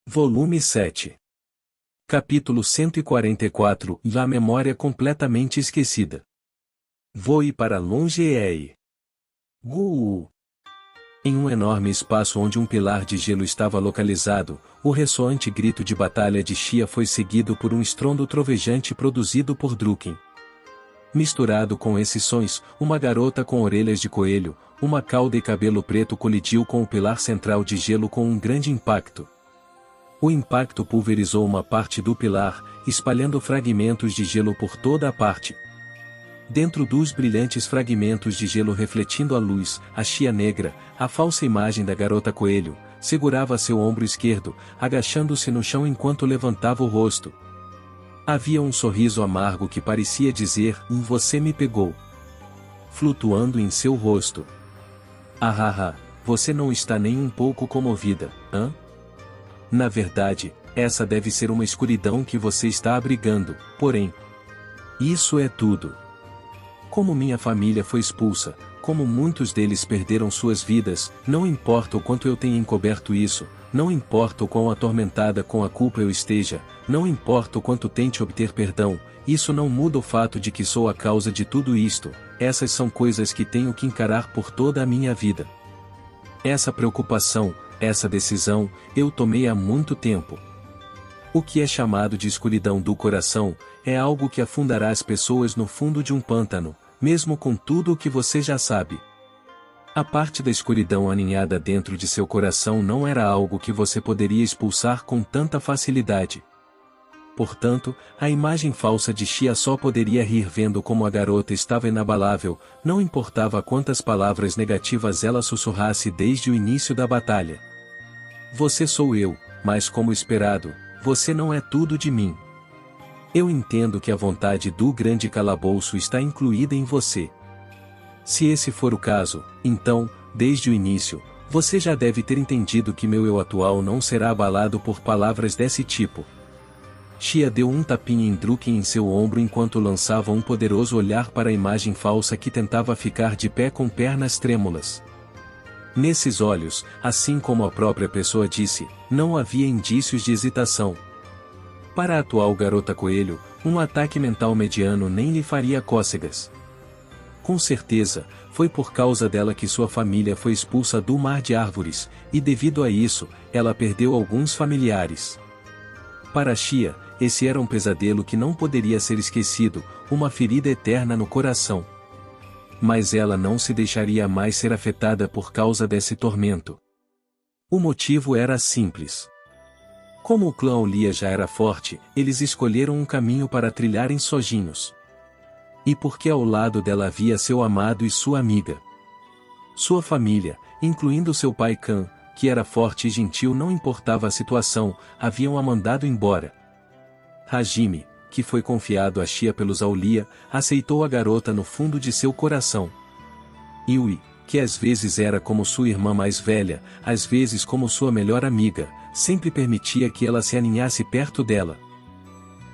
Volume 7. Capítulo 144. La memória completamente esquecida. Voe para longe e Em um enorme espaço onde um pilar de gelo estava localizado, o ressoante grito de batalha de Xia foi seguido por um estrondo trovejante produzido por Druken. Misturado com esses sons, uma garota com orelhas de coelho, uma cauda e cabelo preto colidiu com o pilar central de gelo com um grande impacto. O impacto pulverizou uma parte do pilar, espalhando fragmentos de gelo por toda a parte. Dentro dos brilhantes fragmentos de gelo refletindo a luz, a Xia negra, a falsa imagem da garota coelho, segurava seu ombro esquerdo, agachando-se no chão enquanto levantava o rosto. Havia um sorriso amargo que parecia dizer: "Você me pegou", flutuando em seu rosto. Você não está nem um pouco comovida, hã? Na verdade, essa deve ser uma escuridão que você está abrigando, porém. Isso é tudo. Como minha família foi expulsa, como muitos deles perderam suas vidas, não importa o quanto eu tenha encoberto isso, não importa o quão atormentada com a culpa eu esteja, não importa o quanto tente obter perdão, isso não muda o fato de que sou a causa de tudo isto, essas são coisas que tenho que encarar por toda a minha vida. Essa preocupação, essa decisão, eu tomei há muito tempo. O que é chamado de escuridão do coração, é algo que afundará as pessoas no fundo de um pântano, mesmo com tudo o que você já sabe. A parte da escuridão aninhada dentro de seu coração não era algo que você poderia expulsar com tanta facilidade. Portanto, a imagem falsa de Xia só poderia rir vendo como a garota estava inabalável, não importava quantas palavras negativas ela sussurrasse desde o início da batalha. Você sou eu, mas como esperado, você não é tudo de mim. Eu entendo que a vontade do grande calabouço está incluída em você. Se esse for o caso, então, desde o início, você já deve ter entendido que meu eu atual não será abalado por palavras desse tipo. Xia deu um tapinha em Druken em seu ombro enquanto lançava um poderoso olhar para a imagem falsa que tentava ficar de pé com pernas trêmulas. Nesses olhos, assim como a própria pessoa disse, não havia indícios de hesitação. Para a atual garota coelho, um ataque mental mediano nem lhe faria cócegas. Com certeza, foi por causa dela que sua família foi expulsa do Mar de Árvores, e devido a isso, ela perdeu alguns familiares. Para Xia, esse era um pesadelo que não poderia ser esquecido, uma ferida eterna no coração. Mas ela não se deixaria mais ser afetada por causa desse tormento. O motivo era simples. Como o clã Aulia já era forte, eles escolheram um caminho para trilharem sozinhos. E porque ao lado dela havia seu amado e sua amiga. Sua família, incluindo seu pai Kan, que era forte e gentil não importava a situação, haviam a mandado embora. Hajime, que foi confiado a Xia pelos Aulia, aceitou a garota no fundo de seu coração. Yui, que às vezes era como sua irmã mais velha, às vezes como sua melhor amiga, sempre permitia que ela se aninhasse perto dela.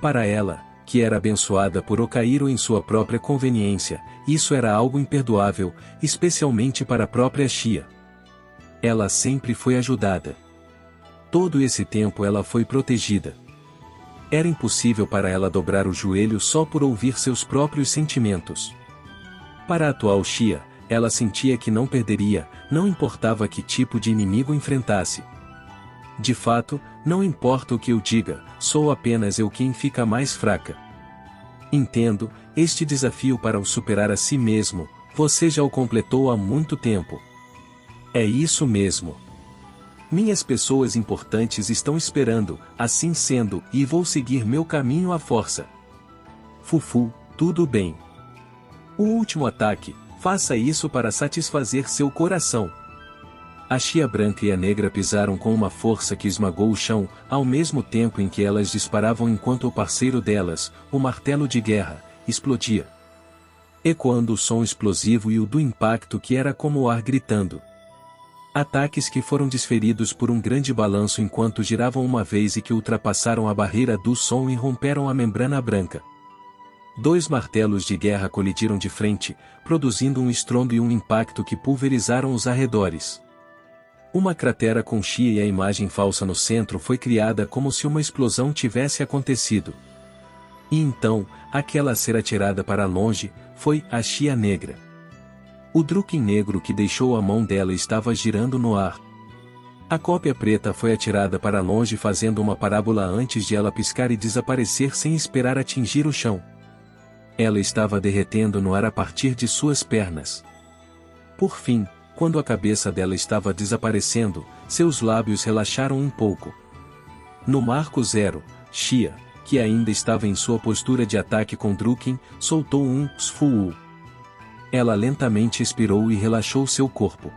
Para ela, que era abençoada por Okairo em sua própria conveniência, isso era algo imperdoável, especialmente para a própria Xia. Ela sempre foi ajudada. Todo esse tempo ela foi protegida. Era impossível para ela dobrar o joelho só por ouvir seus próprios sentimentos. Para a atual Xia, ela sentia que não perderia, não importava que tipo de inimigo enfrentasse. De fato, não importa o que eu diga, sou apenas eu quem fica mais fraca. Entendo, este desafio para o superar a si mesmo, você já o completou há muito tempo. É isso mesmo. Minhas pessoas importantes estão esperando, assim sendo, e vou seguir meu caminho à força. Fufu, tudo bem. O último ataque, faça isso para satisfazer seu coração. A Xia branca e a negra pisaram com uma força que esmagou o chão, ao mesmo tempo em que elas disparavam enquanto o parceiro delas, o martelo de guerra, explodia. Ecoando o som explosivo e o do impacto que era como o ar gritando. Ataques que foram desferidos por um grande balanço enquanto giravam uma vez e que ultrapassaram a barreira do som e romperam a membrana branca. Dois martelos de guerra colidiram de frente, produzindo um estrondo e um impacto que pulverizaram os arredores. Uma cratera com Xia e a imagem falsa no centro foi criada como se uma explosão tivesse acontecido. E então, aquela a ser atirada para longe, foi a Xia negra. O Drukin negro que deixou a mão dela estava girando no ar. A cópia preta foi atirada para longe fazendo uma parábola antes de ela piscar e desaparecer sem esperar atingir o chão. Ela estava derretendo no ar a partir de suas pernas. Por fim, quando a cabeça dela estava desaparecendo, seus lábios relaxaram um pouco. No marco zero, Xia, que ainda estava em sua postura de ataque com Drukin, soltou um "sfuu". Ela lentamente expirou e relaxou seu corpo.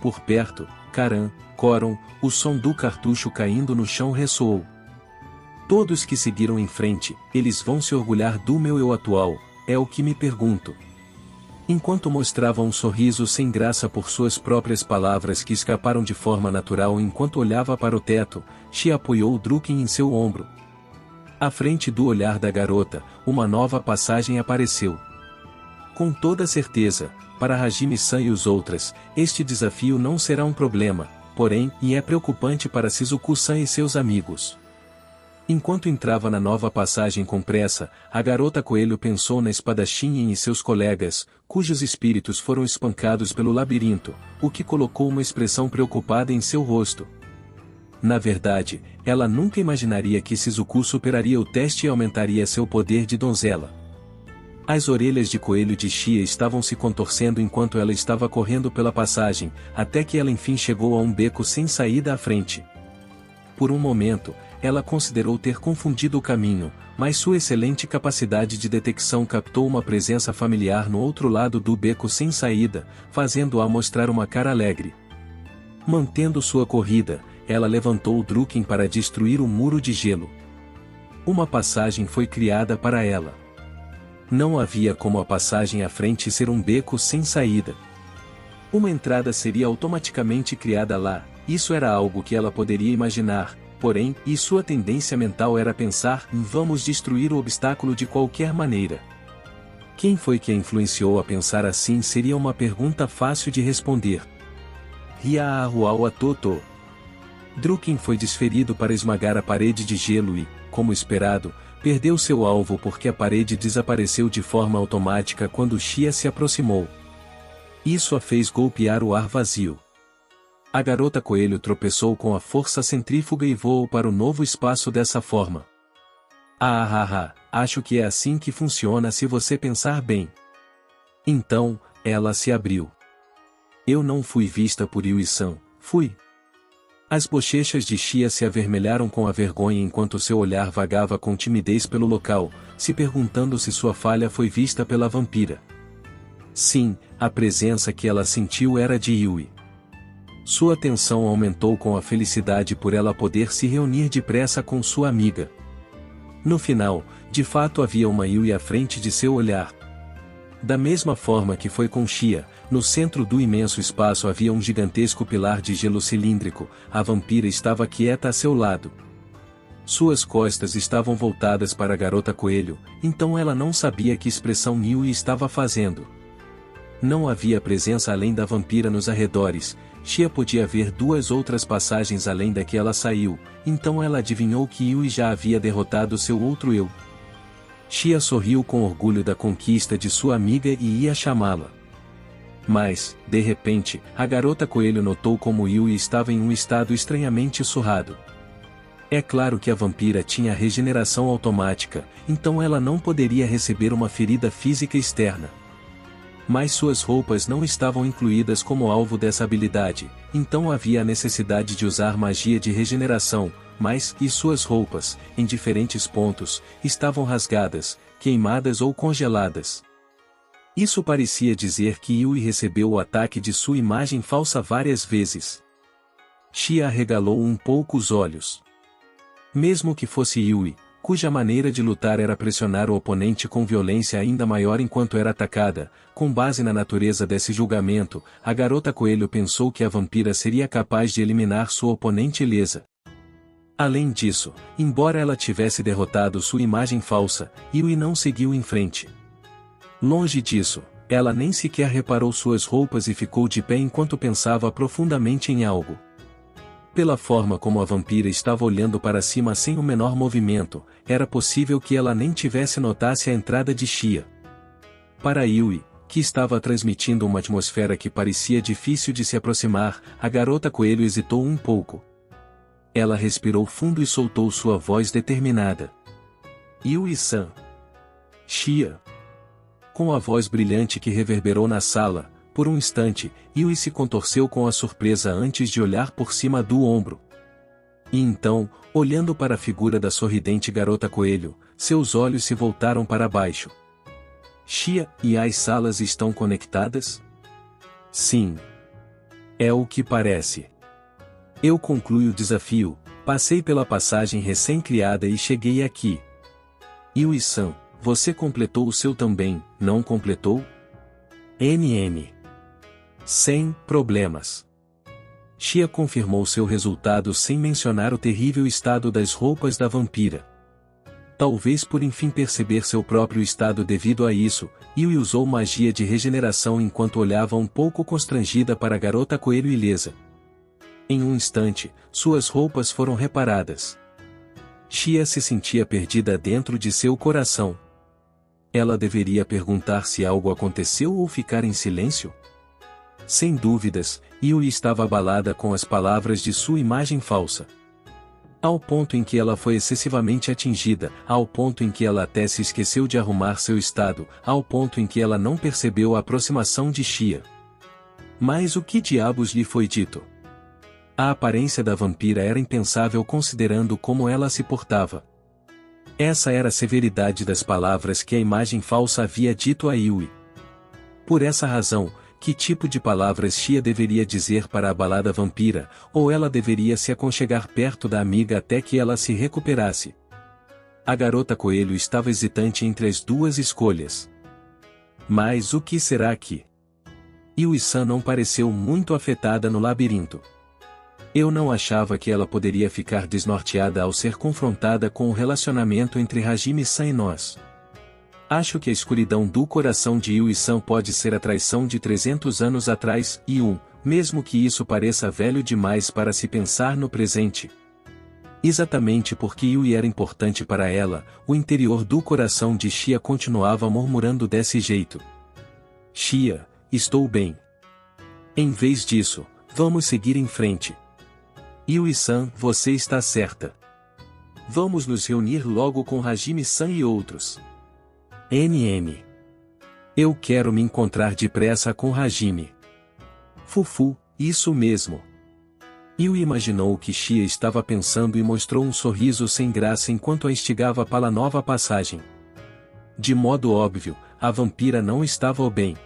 Por perto, Karan, Coron, o som do cartucho caindo no chão ressoou. Todos que seguiram em frente, eles vão se orgulhar do meu eu atual, é o que me pergunto. Enquanto mostrava um sorriso sem graça por suas próprias palavras que escaparam de forma natural enquanto olhava para o teto, Xia apoiou Drukin em seu ombro. À frente do olhar da garota, uma nova passagem apareceu. Com toda certeza, para Hajime-san e os outros, este desafio não será um problema, porém, e é preocupante para Shizuku-san e seus amigos. Enquanto entrava na nova passagem com pressa, a garota coelho pensou na espadachim e seus colegas, cujos espíritos foram espancados pelo labirinto, o que colocou uma expressão preocupada em seu rosto. Na verdade, ela nunca imaginaria que Shizuku superaria o teste e aumentaria seu poder de donzela. As orelhas de coelho de Xia estavam se contorcendo enquanto ela estava correndo pela passagem, até que ela enfim chegou a um beco sem saída à frente. Por um momento, ela considerou ter confundido o caminho, mas sua excelente capacidade de detecção captou uma presença familiar no outro lado do beco sem saída, fazendo-a mostrar uma cara alegre. Mantendo sua corrida, ela levantou o Drukin para destruir o muro de gelo. Uma passagem foi criada para ela. Não havia como a passagem à frente ser um beco sem saída. Uma entrada seria automaticamente criada lá, isso era algo que ela poderia imaginar. Porém, e sua tendência mental era pensar em vamos destruir o obstáculo de qualquer maneira. Quem foi que a influenciou a pensar assim seria uma pergunta fácil de responder. Riaahuaua Toto. Drukin foi desferido para esmagar a parede de gelo e, como esperado, perdeu seu alvo porque a parede desapareceu de forma automática quando Xia se aproximou. Isso a fez golpear o ar vazio. A garota coelho tropeçou com a força centrífuga e voou para o novo espaço dessa forma. Acho que é assim que funciona se você pensar bem. Então, ela se abriu. Eu não fui vista por Yui-san, fui. As bochechas de Xia se avermelharam com a vergonha enquanto seu olhar vagava com timidez pelo local, se perguntando se sua falha foi vista pela vampira. Sim, a presença que ela sentiu era de Yui. Sua tensão aumentou com a felicidade por ela poder se reunir depressa com sua amiga. No final, de fato havia uma Yui à frente de seu olhar. Da mesma forma que foi com Xia, no centro do imenso espaço havia um gigantesco pilar de gelo cilíndrico, a vampira estava quieta a seu lado. Suas costas estavam voltadas para a garota coelho, então ela não sabia que expressão Yui estava fazendo. Não havia presença além da vampira nos arredores. Xia podia ver duas outras passagens além da que ela saiu, então ela adivinhou que Yui já havia derrotado seu outro eu. Xia sorriu com orgulho da conquista de sua amiga e ia chamá-la. Mas, de repente, a garota coelho notou como Yui estava em um estado estranhamente surrado. É claro que a vampira tinha regeneração automática, então ela não poderia receber uma ferida física externa. Mas suas roupas não estavam incluídas como alvo dessa habilidade, então havia a necessidade de usar magia de regeneração, mas, e suas roupas, em diferentes pontos, estavam rasgadas, queimadas ou congeladas. Isso parecia dizer que Yui recebeu o ataque de sua imagem falsa várias vezes. Xia arregalou um pouco os olhos. Mesmo que fosse Yui, cuja maneira de lutar era pressionar o oponente com violência ainda maior enquanto era atacada, com base na natureza desse julgamento, a garota coelho pensou que a vampira seria capaz de eliminar sua oponente ilesa. Além disso, embora ela tivesse derrotado sua imagem falsa, Yui não seguiu em frente. Longe disso, Ela nem sequer reparou suas roupas e ficou de pé enquanto pensava profundamente em algo. Pela forma como a vampira estava olhando para cima sem o menor movimento, era possível que ela nem tivesse notado a entrada de Xia. Para Yui, que estava transmitindo uma atmosfera que parecia difícil de se aproximar, a garota coelho hesitou um pouco. Ela respirou fundo e soltou sua voz determinada. Yui-san. Xia. Com a voz brilhante que reverberou na sala, por um instante, Yui se contorceu com a surpresa antes de olhar por cima do ombro. E então, olhando para a figura da sorridente garota coelho, seus olhos se voltaram para baixo. Xia, e as salas estão conectadas? Sim. É o que parece. Eu concluí o desafio, passei pela passagem recém-criada e cheguei aqui. Yui-san, você completou o seu também, não completou? NM. Sem problemas. Xia confirmou seu resultado sem mencionar o terrível estado das roupas da vampira. Talvez por enfim perceber seu próprio estado devido a isso, Yui usou magia de regeneração enquanto olhava um pouco constrangida para a garota coelho ilesa. Em um instante, suas roupas foram reparadas. Xia se sentia perdida dentro de seu coração. Ela deveria perguntar se algo aconteceu ou ficar em silêncio? Sem dúvidas, Yui estava abalada com as palavras de sua imagem falsa. Ao ponto em que ela foi excessivamente atingida, ao ponto em que ela até se esqueceu de arrumar seu estado, ao ponto em que ela não percebeu a aproximação de Xia. Mas o que diabos lhe foi dito? A aparência da vampira era impensável considerando como ela se portava. Essa era a severidade das palavras que a imagem falsa havia dito a Yui. Por essa razão, que tipo de palavras Xia deveria dizer para abalar a vampira, ou ela deveria se aconchegar perto da amiga até que ela se recuperasse? A garota coelho estava hesitante entre as duas escolhas. Mas o que será que? Yui-san não pareceu muito afetada no labirinto. Eu não achava que ela poderia ficar desnorteada ao ser confrontada com o relacionamento entre Hajime-san e nós. Acho que a escuridão do coração de Yui-san pode ser a traição de 300 anos atrás, mesmo que isso pareça velho demais para se pensar no presente. Exatamente porque Yui era importante para ela, o interior do coração de Xia continuava murmurando desse jeito. Xia, estou bem. Em vez disso, vamos seguir em frente. Yui-san, você está certa. Vamos nos reunir logo com Hajime-san e outros. NM. Eu quero me encontrar depressa com Hajime. Fufu, isso mesmo. Yui imaginou o que Xia estava pensando e mostrou um sorriso sem graça enquanto a instigava para a nova passagem. De modo óbvio, a vampira não estava bem.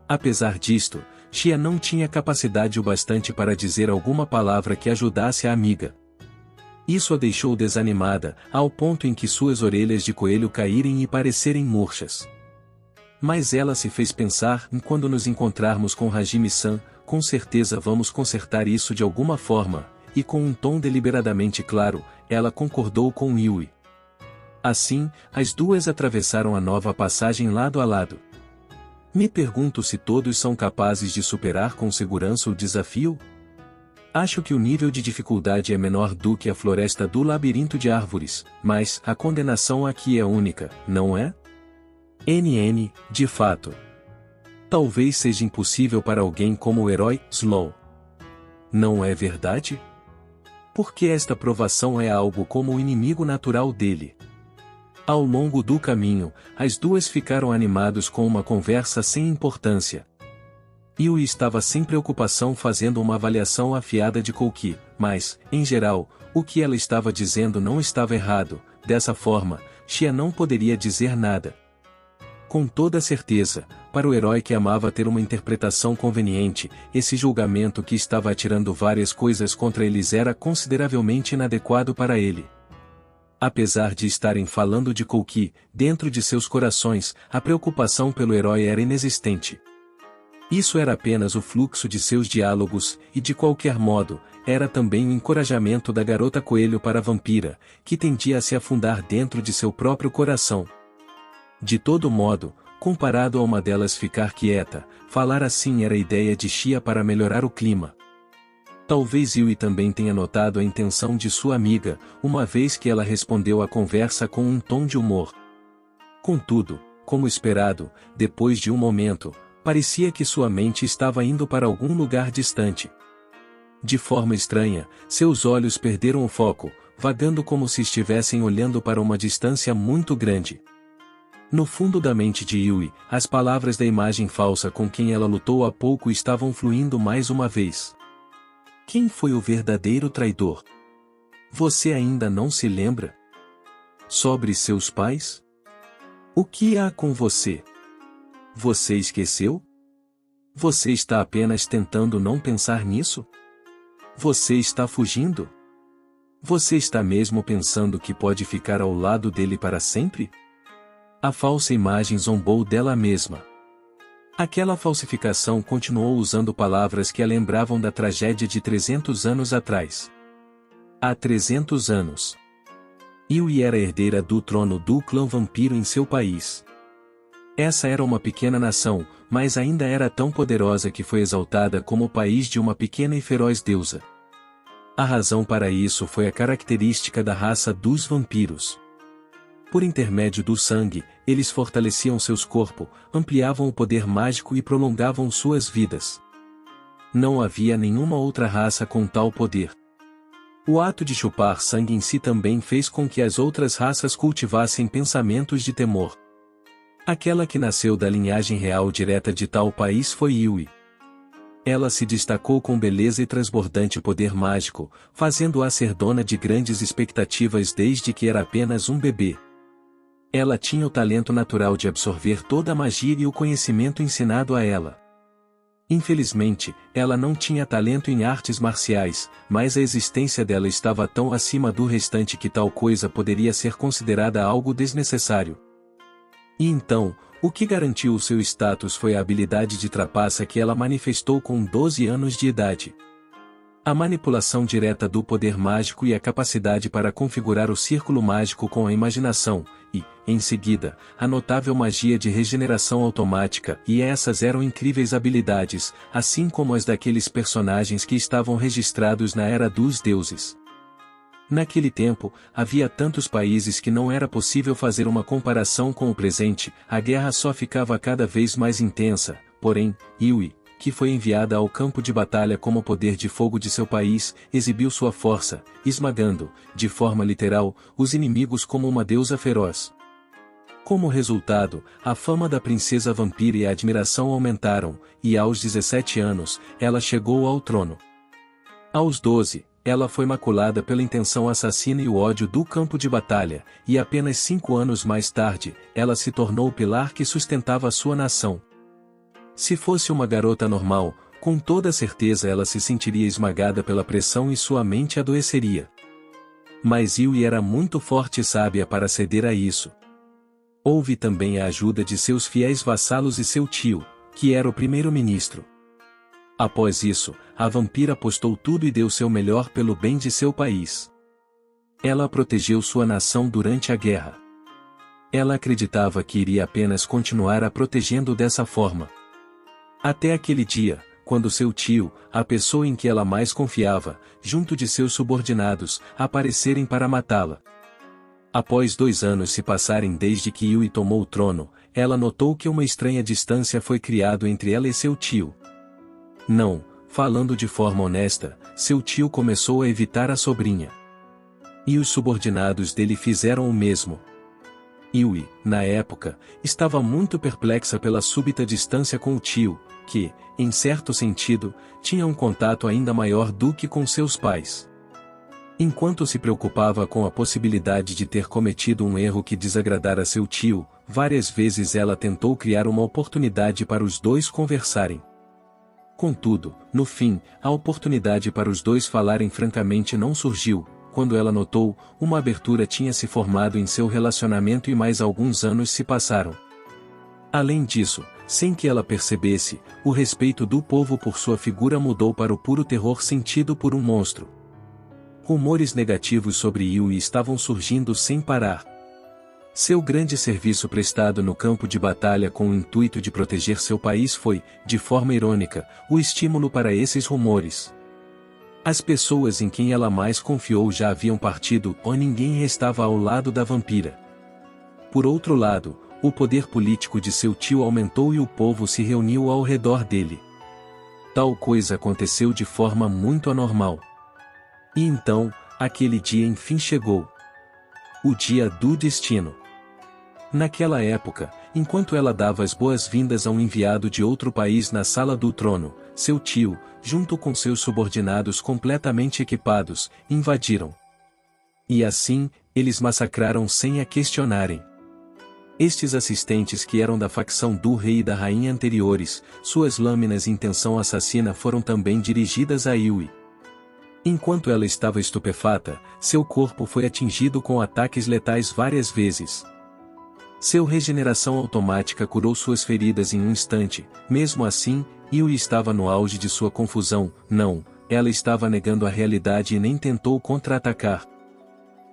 Apesar disto, Xia não tinha capacidade o bastante para dizer alguma palavra que ajudasse a amiga. Isso a deixou desanimada, ao ponto em que suas orelhas de coelho caírem e parecerem murchas. Mas ela se fez pensar, quando nos encontrarmos com Hajime-san, com certeza vamos consertar isso de alguma forma, e com um tom deliberadamente claro, ela concordou com Yui. Assim, as duas atravessaram a nova passagem lado a lado. Me pergunto se todos são capazes de superar com segurança o desafio? Acho que o nível de dificuldade é menor do que a floresta do labirinto de árvores, mas a condenação aqui é única, não é? NN, de fato. Talvez seja impossível para alguém como o herói Slow. Não é verdade? Porque esta provação é algo como o inimigo natural dele. Ao longo do caminho, as duas ficaram animados com uma conversa sem importância. Yui estava sem preocupação fazendo uma avaliação afiada de Kouki, mas, em geral, o que ela estava dizendo não estava errado. Dessa forma, Xia não poderia dizer nada. Com toda certeza, para o herói que amava ter uma interpretação conveniente, esse julgamento que estava atirando várias coisas contra eles era consideravelmente inadequado para ele. Apesar de estarem falando de Kouki, dentro de seus corações, a preocupação pelo herói era inexistente. Isso era apenas o fluxo de seus diálogos, e de qualquer modo, era também o encorajamento da garota coelho para a vampira, que tendia a se afundar dentro de seu próprio coração. De todo modo, Comparado a uma delas ficar quieta, falar assim era a ideia de Xia para melhorar o clima. Talvez Yui também tenha notado a intenção de sua amiga, uma vez que ela respondeu à conversa com um tom de humor. Contudo, como esperado, depois de um momento, parecia que sua mente estava indo para algum lugar distante. De forma estranha, seus olhos perderam o foco, vagando como se estivessem olhando para uma distância muito grande. No fundo da mente de Yui, as palavras da imagem falsa com quem ela lutou há pouco estavam fluindo mais uma vez. Quem foi o verdadeiro traidor? Você ainda não se lembra? Sobre seus pais? O que há com você? Você esqueceu? Você está apenas tentando não pensar nisso? Você está fugindo? Você está mesmo pensando que pode ficar ao lado dele para sempre? A falsa imagem zombou dela mesma. Aquela falsificação continuou usando palavras que a lembravam da tragédia de 300 anos atrás. Há 300 anos. Yui era herdeira do trono do clã vampiro em seu país. Essa era uma pequena nação, mas ainda era tão poderosa que foi exaltada como o país de uma pequena e feroz deusa. A razão para isso foi a característica da raça dos vampiros. Por intermédio do sangue, eles fortaleciam seus corpos, ampliavam o poder mágico e prolongavam suas vidas. Não havia nenhuma outra raça com tal poder. O ato de chupar sangue em si também fez com que as outras raças cultivassem pensamentos de temor. Aquela que nasceu da linhagem real direta de tal país foi Yui. Ela se destacou com beleza e transbordante poder mágico, fazendo-a ser dona de grandes expectativas desde que era apenas um bebê. Ela tinha o talento natural de absorver toda a magia e o conhecimento ensinado a ela. Infelizmente, ela não tinha talento em artes marciais, mas a existência dela estava tão acima do restante que tal coisa poderia ser considerada algo desnecessário. E então, o que garantiu o seu status foi a habilidade de trapaça que ela manifestou com 12 anos de idade. A manipulação direta do poder mágico e a capacidade para configurar o círculo mágico com a imaginação, e, em seguida, a notável magia de regeneração automática, e essas eram incríveis habilidades, assim como as daqueles personagens que estavam registrados na Era dos Deuses. Naquele tempo, havia tantos países que não era possível fazer uma comparação com o presente, a guerra só ficava cada vez mais intensa, porém, Yui, que foi enviada ao campo de batalha como poder de fogo de seu país, exibiu sua força, esmagando, de forma literal, os inimigos como uma deusa feroz. Como resultado, a fama da princesa vampira e a admiração aumentaram, e aos 17 anos, ela chegou ao trono. Aos 12, ela foi maculada pela intenção assassina e o ódio do campo de batalha, e apenas 5 anos mais tarde, ela se tornou o pilar que sustentava a sua nação. Se fosse uma garota normal, com toda certeza ela se sentiria esmagada pela pressão e sua mente adoeceria. Mas Yui era muito forte e sábia para ceder a isso. Houve também a ajuda de seus fiéis vassalos e seu tio, que era o primeiro-ministro. Após isso, a vampira apostou tudo e deu seu melhor pelo bem de seu país. Ela protegeu sua nação durante a guerra. Ela acreditava que iria apenas continuar a protegendo dessa forma. Até aquele dia, quando seu tio, a pessoa em que ela mais confiava, junto de seus subordinados, aparecerem para matá-la. Após 2 anos se passarem desde que Yui tomou o trono, ela notou que uma estranha distância foi criada entre ela e seu tio. Não, falando de forma honesta, seu tio começou a evitar a sobrinha. E os subordinados dele fizeram o mesmo. Yui, na época, estava muito perplexa pela súbita distância com o tio, que, em certo sentido, tinha um contato ainda maior do que com seus pais. Enquanto se preocupava com a possibilidade de ter cometido um erro que desagradara seu tio, várias vezes ela tentou criar uma oportunidade para os dois conversarem. Contudo, no fim, a oportunidade para os dois falarem francamente não surgiu. Quando ela notou, uma abertura tinha se formado em seu relacionamento e mais alguns anos se passaram. Além disso, sem que ela percebesse, o respeito do povo por sua figura mudou para o puro terror sentido por um monstro. Rumores negativos sobre Yui estavam surgindo sem parar. Seu grande serviço prestado no campo de batalha com o intuito de proteger seu país foi, de forma irônica, o estímulo para esses rumores. As pessoas em quem ela mais confiou já haviam partido ou ninguém restava ao lado da vampira. Por outro lado, o poder político de seu tio aumentou e o povo se reuniu ao redor dele. Tal coisa aconteceu de forma muito anormal. E então, aquele dia enfim chegou. O dia do destino. Naquela época, enquanto ela dava as boas-vindas a um enviado de outro país na sala do trono, seu tio, junto com seus subordinados completamente equipados, invadiram. E assim, eles massacraram sem a questionarem. Estes assistentes que eram da facção do rei e da rainha anteriores, suas lâminas em intenção assassina foram também dirigidas a Yui. Enquanto ela estava estupefata, seu corpo foi atingido com ataques letais várias vezes. Seu regeneração automática curou suas feridas em um instante, mesmo assim, Yui estava no auge de sua confusão, não, ela estava negando a realidade e nem tentou contra-atacar.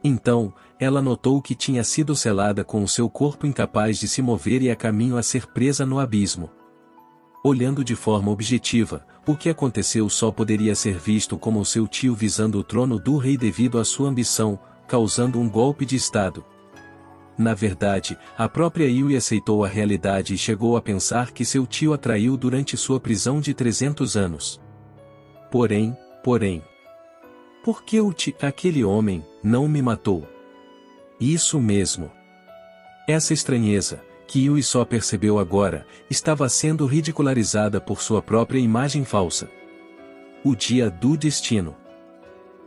Então, ela notou que tinha sido selada com o seu corpo incapaz de se mover e a caminho a ser presa no abismo. Olhando de forma objetiva, o que aconteceu só poderia ser visto como o seu tio visando o trono do rei devido à sua ambição, causando um golpe de estado. Na verdade, a própria Yui aceitou a realidade e chegou a pensar que seu tio a traiu durante sua prisão de 300 anos. Porém, por que aquele homem, não me matou? Isso mesmo. Essa estranheza, que Yui só percebeu agora, estava sendo ridicularizada por sua própria imagem falsa. O dia do destino.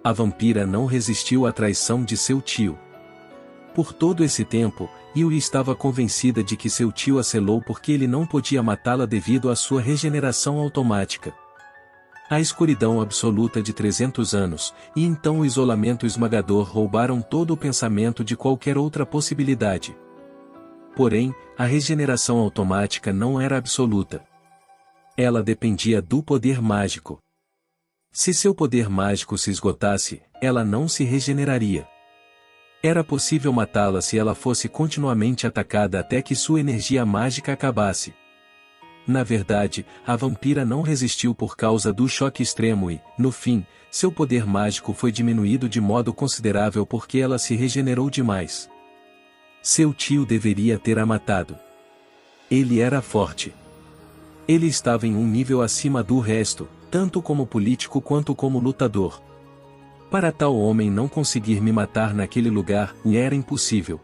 A vampira não resistiu à traição de seu tio. Por todo esse tempo, Yui estava convencida de que seu tio a selou porque ele não podia matá-la devido à sua regeneração automática. A escuridão absoluta de 300 anos, e então o isolamento esmagador roubaram todo o pensamento de qualquer outra possibilidade. Porém, a regeneração automática não era absoluta. Ela dependia do poder mágico. Se seu poder mágico se esgotasse, ela não se regeneraria. Era possível matá-la se ela fosse continuamente atacada até que sua energia mágica acabasse. Na verdade, a vampira não resistiu por causa do choque extremo e, no fim, seu poder mágico foi diminuído de modo considerável porque ela se regenerou demais. Seu tio deveria ter a matado. Ele era forte. Ele estava em um nível acima do resto, tanto como político quanto como lutador. Para tal homem não conseguir me matar naquele lugar, era impossível.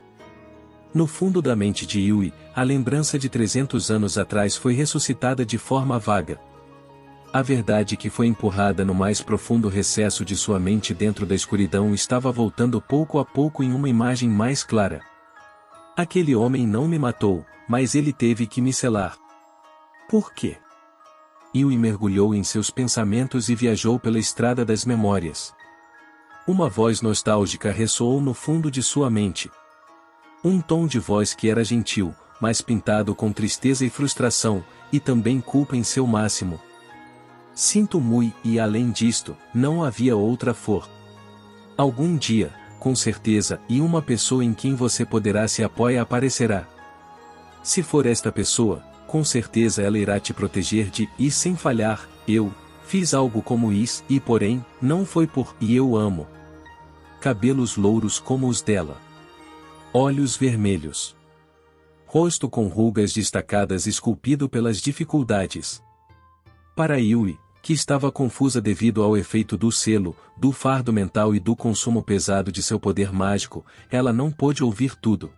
No fundo da mente de Yui, a lembrança de 300 anos atrás foi ressuscitada de forma vaga. A verdade que foi empurrada no mais profundo recesso de sua mente dentro da escuridão estava voltando pouco a pouco em uma imagem mais clara. Aquele homem não me matou, mas ele teve que me selar. Por quê? Yui mergulhou em seus pensamentos e viajou pela estrada das memórias. Uma voz nostálgica ressoou no fundo de sua mente. Um tom de voz que era gentil, mas pintado com tristeza e frustração, e também culpa em seu máximo. Sinto muito e além disto, não havia outra for. Algum dia, com certeza, e uma pessoa em quem você poderá se apoiar aparecerá. Se for esta pessoa, com certeza ela irá te proteger e sem falhar, eu fiz algo como isso e porém, não foi por e eu amo. Cabelos louros como os dela. Olhos vermelhos. Rosto com rugas destacadas esculpido pelas dificuldades. Para Yui, que estava confusa devido ao efeito do selo, do fardo mental e do consumo pesado de seu poder mágico, ela não pôde ouvir tudo.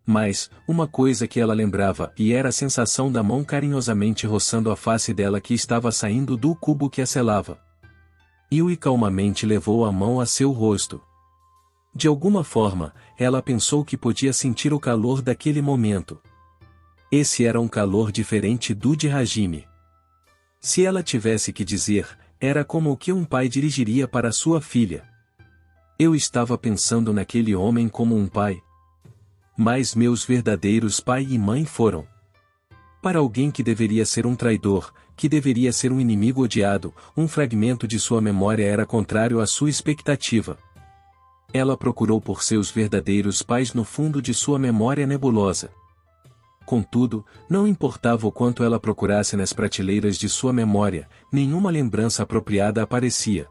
Mas, uma coisa que ela lembrava e era a sensação da mão carinhosamente roçando a face dela que estava saindo do cubo que a selava. Yui calmamente levou a mão a seu rosto. De alguma forma, ela pensou que podia sentir o calor daquele momento. Esse era um calor diferente do de Hajime. Se ela tivesse que dizer, era como o que um pai dirigiria para sua filha. Eu estava pensando naquele homem como um pai. Mas meus verdadeiros pai e mãe foram. Para alguém que deveria ser um traidor, que deveria ser um inimigo odiado, um fragmento de sua memória era contrário à sua expectativa. Ela procurou por seus verdadeiros pais no fundo de sua memória nebulosa. Contudo, não importava o quanto ela procurasse nas prateleiras de sua memória, nenhuma lembrança apropriada aparecia.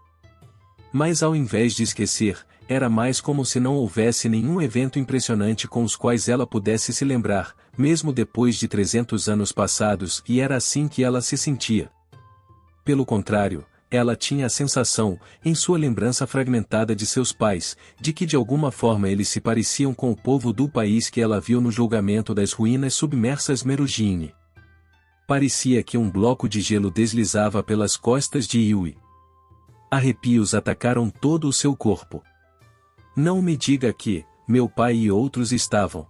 Mas ao invés de esquecer, era mais como se não houvesse nenhum evento impressionante com os quais ela pudesse se lembrar, mesmo depois de 300 anos passados, e era assim que ela se sentia. Pelo contrário, ela tinha a sensação, em sua lembrança fragmentada de seus pais, de que de alguma forma eles se pareciam com o povo do país que ela viu no julgamento das ruínas submersas Merugine. Parecia que um bloco de gelo deslizava pelas costas de Yui. Arrepios atacaram todo o seu corpo. Não me diga que, meu pai e outros estavam.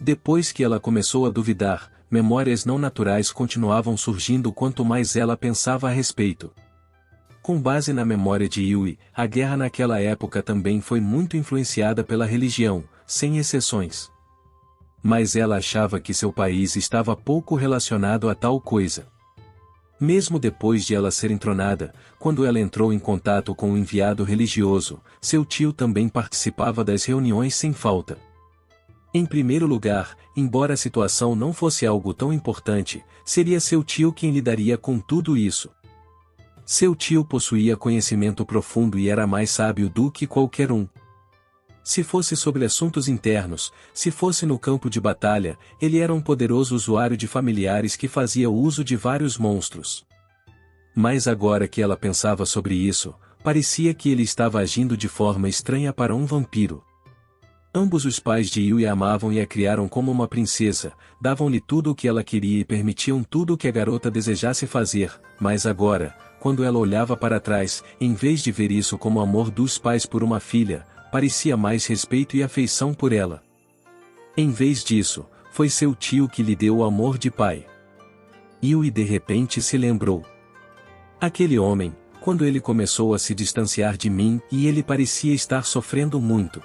Depois que ela começou a duvidar, memórias não naturais continuavam surgindo quanto mais ela pensava a respeito. Com base na memória de Yui, a guerra naquela época também foi muito influenciada pela religião, sem exceções. Mas ela achava que seu país estava pouco relacionado a tal coisa. Mesmo depois de ela ser entronada, quando ela entrou em contato com o enviado religioso, seu tio também participava das reuniões sem falta. Em primeiro lugar, embora a situação não fosse algo tão importante, seria seu tio quem lidaria com tudo isso. Seu tio possuía conhecimento profundo e era mais sábio do que qualquer um. Se fosse sobre assuntos internos, se fosse no campo de batalha, ele era um poderoso usuário de familiares que fazia uso de vários monstros. Mas agora que ela pensava sobre isso, parecia que ele estava agindo de forma estranha para um vampiro. Ambos os pais de Yui a amavam e a criaram como uma princesa, davam-lhe tudo o que ela queria e permitiam tudo o que a garota desejasse fazer, mas agora, quando ela olhava para trás, em vez de ver isso como amor dos pais por uma filha, parecia mais respeito e afeição por ela. Em vez disso, foi seu tio que lhe deu o amor de pai. Yui de repente se lembrou. Aquele homem, quando ele começou a se distanciar de mim e ele parecia estar sofrendo muito.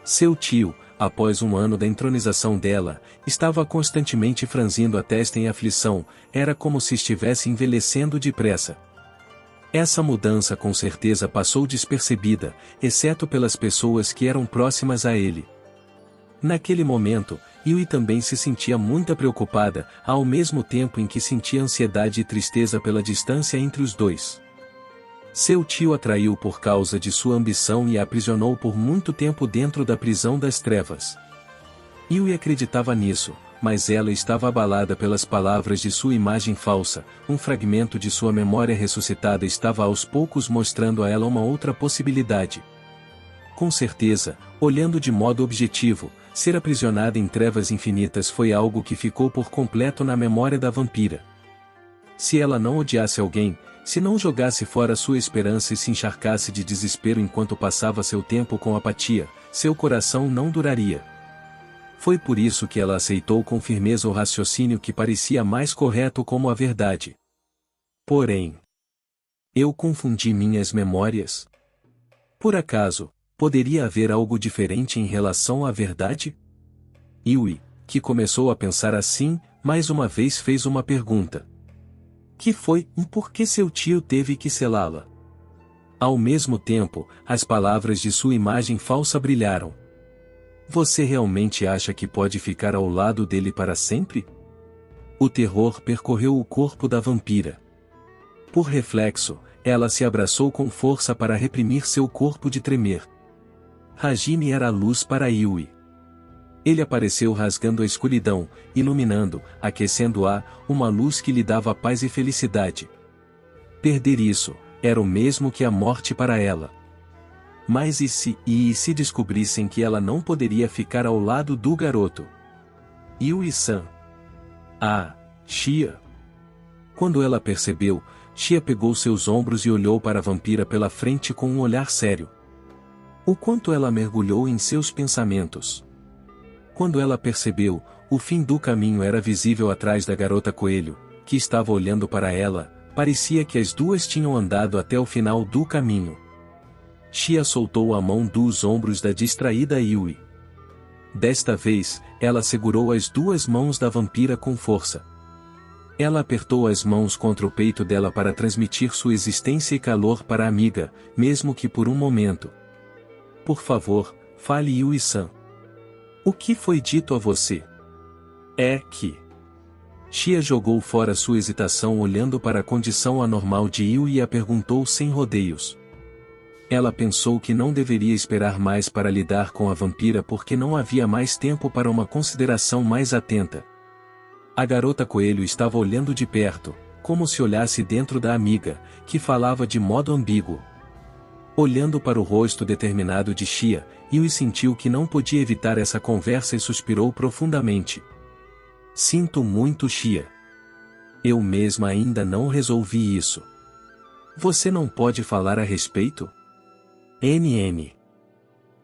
Seu tio, após um ano da entronização dela, estava constantemente franzindo a testa em aflição, era como se estivesse envelhecendo depressa. Essa mudança com certeza passou despercebida, exceto pelas pessoas que eram próximas a ele. Naquele momento, Yui também se sentia muito preocupada, ao mesmo tempo em que sentia ansiedade e tristeza pela distância entre os dois. Seu tio a traiu por causa de sua ambição e a aprisionou por muito tempo dentro da prisão das trevas. Yui acreditava nisso, mas ela estava abalada pelas palavras de sua imagem falsa, um fragmento de sua memória ressuscitada estava aos poucos mostrando a ela uma outra possibilidade. Com certeza, olhando de modo objetivo, ser aprisionada em trevas infinitas foi algo que ficou por completo na memória da vampira. Se ela não odiasse alguém, se não jogasse fora sua esperança e se encharcasse de desespero enquanto passava seu tempo com apatia, seu coração não duraria. Foi por isso que ela aceitou com firmeza o raciocínio que parecia mais correto como a verdade. Porém, eu confundi minhas memórias? Por acaso, poderia haver algo diferente em relação à verdade? Yui, que começou a pensar assim, mais uma vez fez uma pergunta. Que foi e por que seu tio teve que selá-la? Ao mesmo tempo, as palavras de sua imagem falsa brilharam. Você realmente acha que pode ficar ao lado dele para sempre? O terror percorreu o corpo da vampira. Por reflexo, ela se abraçou com força para reprimir seu corpo de tremer. Hajime era a luz para Yui. Ele apareceu rasgando a escuridão, iluminando, aquecendo-a, uma luz que lhe dava paz e felicidade. Perder isso, era o mesmo que a morte para ela. Mas e se descobrissem que ela não poderia ficar ao lado do garoto? Yui-san. Ah, Shia. Quando ela percebeu, Shia pegou seus ombros e olhou para a vampira pela frente com um olhar sério. O quanto ela mergulhou em seus pensamentos. Quando ela percebeu, o fim do caminho era visível atrás da garota coelho, que estava olhando para ela, parecia que as duas tinham andado até o final do caminho. Shia soltou a mão dos ombros da distraída Yui. Desta vez, ela segurou as duas mãos da vampira com força. Ela apertou as mãos contra o peito dela para transmitir sua existência e calor para a amiga, mesmo que por um momento. Por favor, fale, Yui-san. O que foi dito a você? É que... Chia jogou fora sua hesitação olhando para a condição anormal de Yui e a perguntou sem rodeios. Ela pensou que não deveria esperar mais para lidar com a vampira porque não havia mais tempo para uma consideração mais atenta. A garota coelho estava olhando de perto, como se olhasse dentro da amiga, que falava de modo ambíguo. Olhando para o rosto determinado de Chia, Yui sentiu que não podia evitar essa conversa e suspirou profundamente. Sinto muito, Chia. Eu mesma ainda não resolvi isso. Você não pode falar a respeito?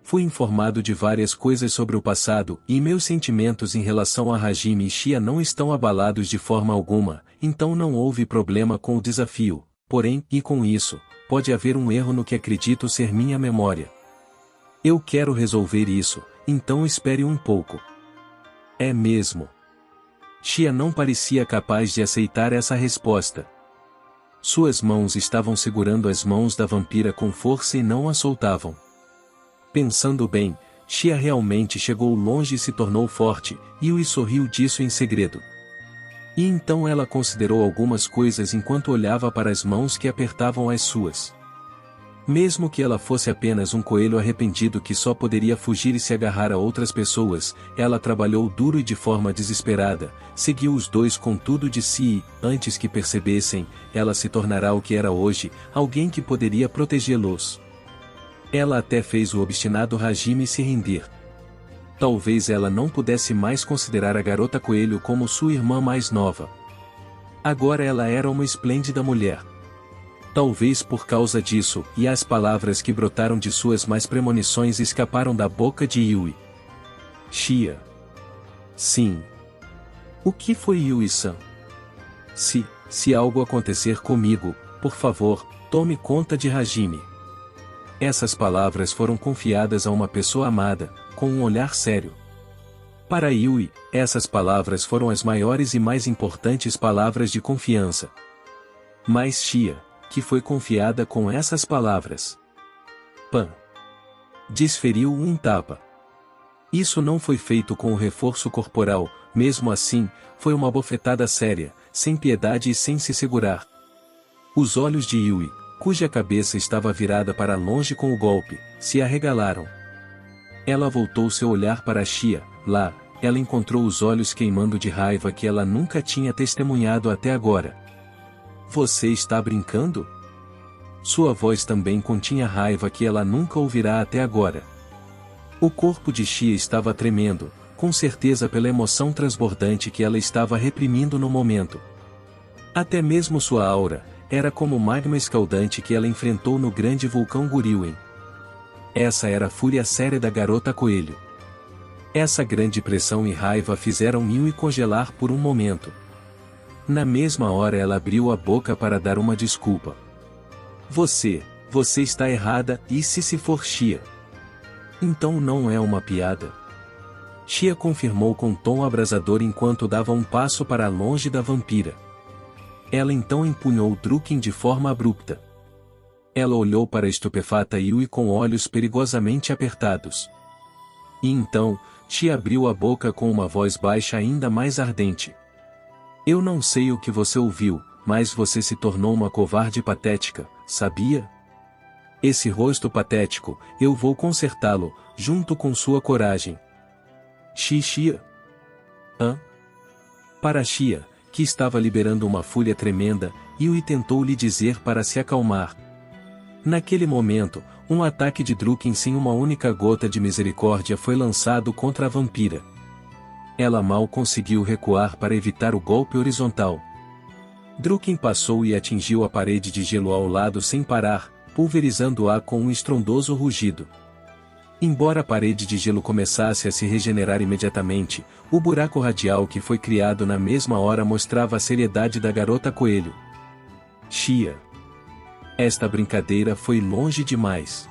Fui informado de várias coisas sobre o passado, e meus sentimentos em relação a Hajime e Chia não estão abalados de forma alguma, então não houve problema com o desafio, porém, e com isso, pode haver um erro no que acredito ser minha memória. Eu quero resolver isso, então espere um pouco. É mesmo. Chia não parecia capaz de aceitar essa resposta. Suas mãos estavam segurando as mãos da vampira com força e não a soltavam. Pensando bem, Chia realmente chegou longe e se tornou forte, e Yui sorriu disso em segredo. E então ela considerou algumas coisas enquanto olhava para as mãos que apertavam as suas. Mesmo que ela fosse apenas um coelho arrependido que só poderia fugir e se agarrar a outras pessoas, ela trabalhou duro e de forma desesperada, seguiu os dois com tudo de si e, antes que percebessem, ela se tornará o que era hoje, alguém que poderia protegê-los. Ela até fez o obstinado Hajime se render. Talvez ela não pudesse mais considerar a garota coelho como sua irmã mais nova. Agora ela era uma esplêndida mulher. Talvez por causa disso, e as palavras que brotaram de suas mais premonições escaparam da boca de Yui. Chia. Sim. O que foi, Yui-san? Se algo acontecer comigo, por favor, tome conta de Hajime. Essas palavras foram confiadas a uma pessoa amada, com um olhar sério. Para Yui, essas palavras foram as maiores e mais importantes palavras de confiança. Mas Chia, que foi confiada com essas palavras. Pan. Desferiu um tapa. Isso não foi feito com o reforço corporal, mesmo assim, foi uma bofetada séria, sem piedade e sem se segurar. Os olhos de Yui, cuja cabeça estava virada para longe com o golpe, se arregalaram. Ela voltou seu olhar para Chia, lá, ela encontrou os olhos queimando de raiva que ela nunca tinha testemunhado até agora. Você está brincando? Sua voz também continha raiva que ela nunca ouvirá até agora. O corpo de Chia estava tremendo, com certeza pela emoção transbordante que ela estava reprimindo no momento. Até mesmo sua aura, era como o magma escaldante que ela enfrentou no grande vulcão Guriuen. Essa era a fúria séria da garota coelho. Essa grande pressão e raiva fizeram Yui congelar por um momento. Na mesma hora ela abriu a boca para dar uma desculpa. Você está errada, e se for Chia? Então não é uma piada. Chia confirmou com tom abrasador enquanto dava um passo para longe da vampira. Ela então empunhou Drukin de forma abrupta. Ela olhou para a estupefata Yui com olhos perigosamente apertados. E então, Chia abriu a boca com uma voz baixa ainda mais ardente. Eu não sei o que você ouviu, mas você se tornou uma covarde patética, sabia? Esse rosto patético, eu vou consertá-lo, junto com sua coragem. Chia? Hã? Para Chia, que estava liberando uma fúria tremenda, Yui tentou lhe dizer para se acalmar. Naquele momento, um ataque de Drukin sem uma única gota de misericórdia foi lançado contra a vampira. Ela mal conseguiu recuar para evitar o golpe horizontal. Drukin passou e atingiu a parede de gelo ao lado sem parar, pulverizando-a com um estrondoso rugido. Embora a parede de gelo começasse a se regenerar imediatamente, o buraco radial que foi criado na mesma hora mostrava a seriedade da garota coelho. Chia. Esta brincadeira foi longe demais.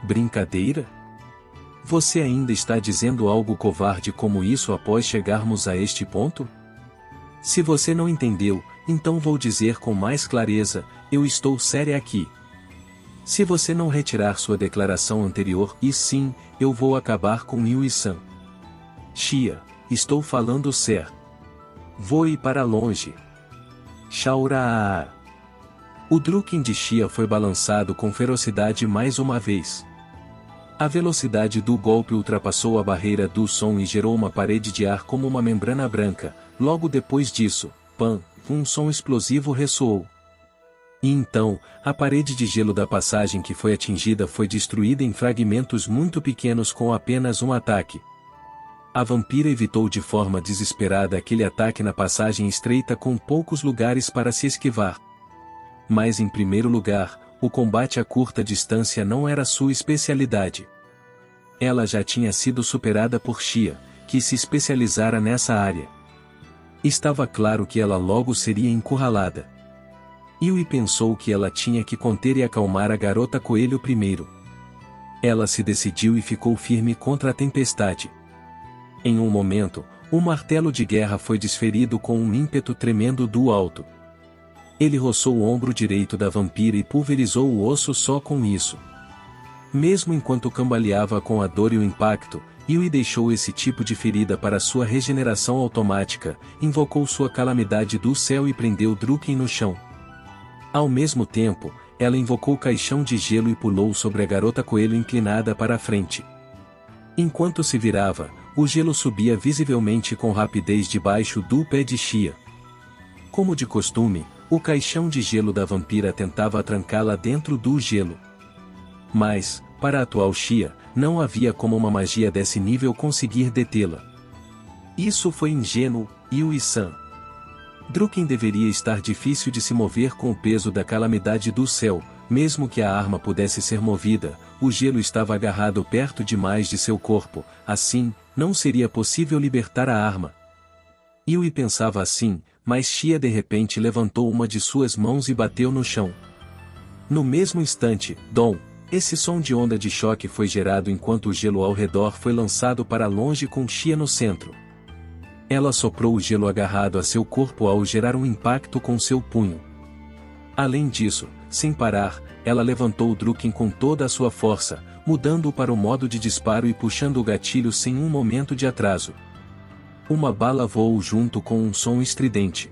Brincadeira? Você ainda está dizendo algo covarde como isso após chegarmos a este ponto? Se você não entendeu, então vou dizer com mais clareza, eu estou séria aqui. Se você não retirar sua declaração anterior, e sim, eu vou acabar com Yui-san. Xia, estou falando sério. Voe para longe. Shaura. O Drukin de Xia foi balançado com ferocidade mais uma vez. A velocidade do golpe ultrapassou a barreira do som e gerou uma parede de ar como uma membrana branca. Logo depois disso, pam, um som explosivo ressoou. E então, a parede de gelo da passagem que foi atingida foi destruída em fragmentos muito pequenos com apenas um ataque. A vampira evitou de forma desesperada aquele ataque na passagem estreita com poucos lugares para se esquivar. Mas em primeiro lugar, o combate a curta distância não era sua especialidade. Ela já tinha sido superada por Xia, que se especializara nessa área. Estava claro que ela logo seria encurralada. Yui pensou que ela tinha que conter e acalmar a garota coelho primeiro. Ela se decidiu e ficou firme contra a tempestade. Em um momento, o martelo de guerra foi desferido com um ímpeto tremendo do alto. Ele roçou o ombro direito da vampira e pulverizou o osso só com isso. Mesmo enquanto cambaleava com a dor e o impacto, Yui deixou esse tipo de ferida para sua regeneração automática, invocou sua calamidade do céu e prendeu Drukin no chão. Ao mesmo tempo, ela invocou o caixão de gelo e pulou sobre a garota coelho inclinada para a frente. Enquanto se virava, o gelo subia visivelmente com rapidez debaixo do pé de Xia. Como de costume, o caixão de gelo da vampira tentava trancá-la dentro do gelo. Mas, para a atual Xia, não havia como uma magia desse nível conseguir detê-la. Isso foi ingênuo, Yui-san. Drukin deveria estar difícil de se mover com o peso da calamidade do céu, mesmo que a arma pudesse ser movida, o gelo estava agarrado perto demais de seu corpo, assim, não seria possível libertar a arma. Yui pensava assim, mas Xia de repente levantou uma de suas mãos e bateu no chão. No mesmo instante, Dom, esse som de onda de choque foi gerado enquanto o gelo ao redor foi lançado para longe com Xia no centro. Ela soprou o gelo agarrado a seu corpo ao gerar um impacto com seu punho. Além disso, sem parar, ela levantou o Drukin com toda a sua força, mudando-o para o modo de disparo e puxando o gatilho sem um momento de atraso. Uma bala voou junto com um som estridente.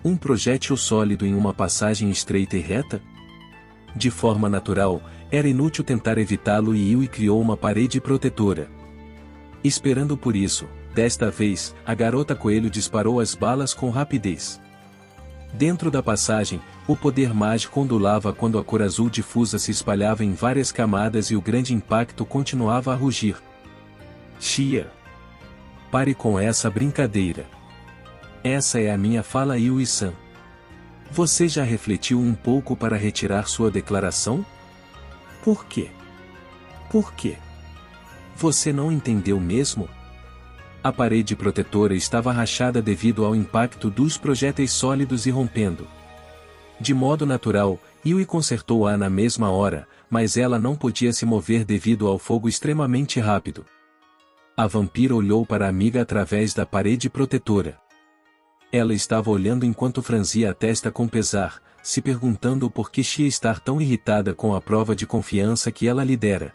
Um projétil sólido em uma passagem estreita e reta? De forma natural, era inútil tentar evitá-lo e Yui criou uma parede protetora. Esperando por isso, desta vez, a garota coelho disparou as balas com rapidez. Dentro da passagem, o poder mágico ondulava quando a cor azul difusa se espalhava em várias camadas e o grande impacto continuava a rugir. Xia! Pare com essa brincadeira. Essa é a minha fala, Yui-san. Você já refletiu um pouco para retirar sua declaração? Por quê? Por quê? Você não entendeu mesmo? A parede protetora estava rachada devido ao impacto dos projéteis sólidos e rompendo. De modo natural, Yui consertou-a na mesma hora, mas ela não podia se mover devido ao fogo extremamente rápido. A vampira olhou para a amiga através da parede protetora. Ela estava olhando enquanto franzia a testa com pesar, se perguntando por que Xia estar tão irritada com a prova de confiança que ela lhe dera.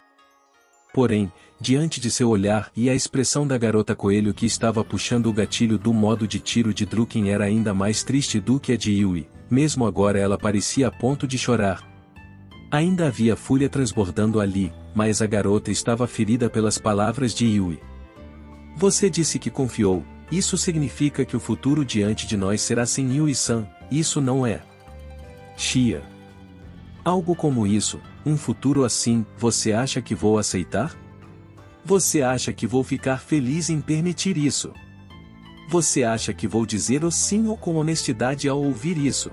Porém, diante de seu olhar e a expressão da garota coelho que estava puxando o gatilho do modo de tiro de Drukin era ainda mais triste do que a de Yui, mesmo agora ela parecia a ponto de chorar. Ainda havia fúria transbordando ali, mas a garota estava ferida pelas palavras de Yui. Você disse que confiou, isso significa que o futuro diante de nós será sem Yui-san, isso não é. Xia. Algo como isso, um futuro assim, você acha que vou aceitar? Você acha que vou ficar feliz em permitir isso? Você acha que vou dizer o sim ou com honestidade ao ouvir isso?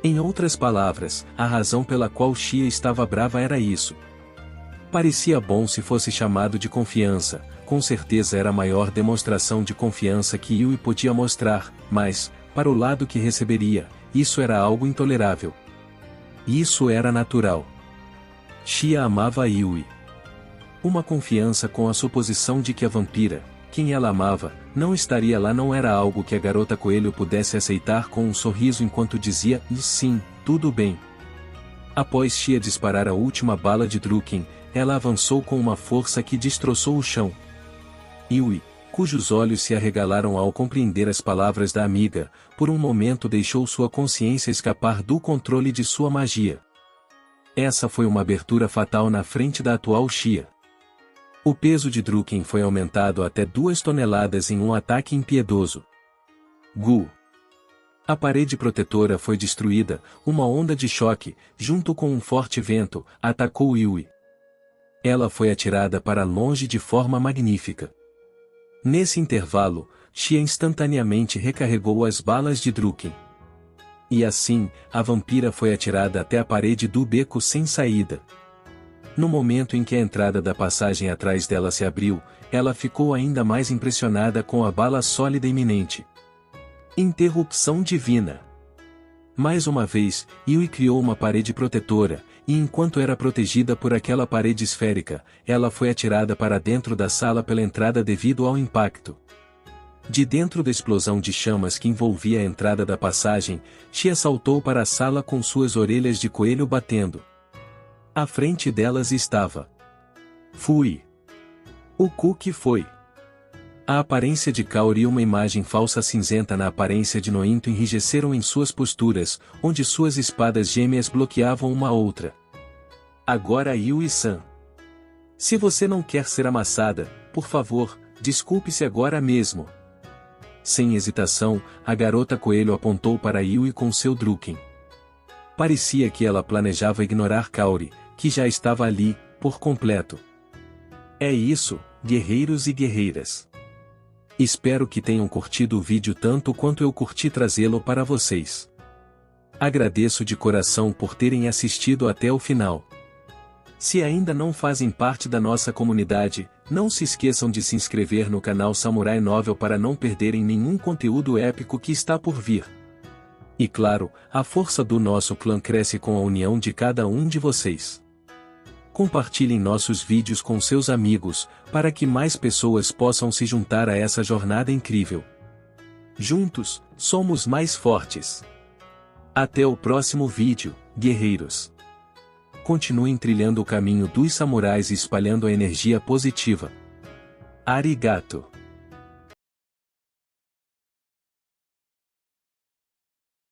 Em outras palavras, a razão pela qual Xia estava brava era isso. Parecia bom se fosse chamado de confiança, com certeza era a maior demonstração de confiança que Yui podia mostrar, mas, para o lado que receberia, isso era algo intolerável. Isso era natural. Xia amava Yui. Uma confiança com a suposição de que a vampira, quem ela amava, não estaria lá não era algo que a garota coelho pudesse aceitar com um sorriso enquanto dizia, sim, tudo bem. Após Xia disparar a última bala de Druken, ela avançou com uma força que destroçou o chão. Yui, cujos olhos se arregalaram ao compreender as palavras da amiga, por um momento deixou sua consciência escapar do controle de sua magia. Essa foi uma abertura fatal na frente da atual Xia. O peso de Druken foi aumentado até 2 toneladas em um ataque impiedoso. Gu. A parede protetora foi destruída, uma onda de choque, junto com um forte vento, atacou Yui. Ela foi atirada para longe de forma magnífica. Nesse intervalo, Xia instantaneamente recarregou as balas de Druken. E assim, a vampira foi atirada até a parede do beco sem saída. No momento em que a entrada da passagem atrás dela se abriu, ela ficou ainda mais impressionada com a bala sólida iminente. Interrupção divina. Mais uma vez, Yui criou uma parede protetora, e enquanto era protegida por aquela parede esférica, ela foi atirada para dentro da sala pela entrada devido ao impacto. De dentro da explosão de chamas que envolvia a entrada da passagem, Xia saltou para a sala com suas orelhas de coelho batendo. À frente delas estava Fui. O Ku que foi. A aparência de Kaori e uma imagem falsa cinzenta na aparência de Nointo enrijeceram em suas posturas, onde suas espadas gêmeas bloqueavam uma outra. Agora Yui-san. Se você não quer ser amassada, por favor, desculpe-se agora mesmo. Sem hesitação, a garota coelho apontou para Yui com seu Druken. Parecia que ela planejava ignorar Kaori, que já estava ali, por completo. É isso, guerreiros e guerreiras. Espero que tenham curtido o vídeo tanto quanto eu curti trazê-lo para vocês. Agradeço de coração por terem assistido até o final. Se ainda não fazem parte da nossa comunidade, não se esqueçam de se inscrever no canal Samurai Novel para não perderem nenhum conteúdo épico que está por vir. E claro, a força do nosso clã cresce com a união de cada um de vocês. Compartilhem nossos vídeos com seus amigos, para que mais pessoas possam se juntar a essa jornada incrível. Juntos, somos mais fortes. Até o próximo vídeo, guerreiros. Continuem trilhando o caminho dos samurais e espalhando a energia positiva. Arigato.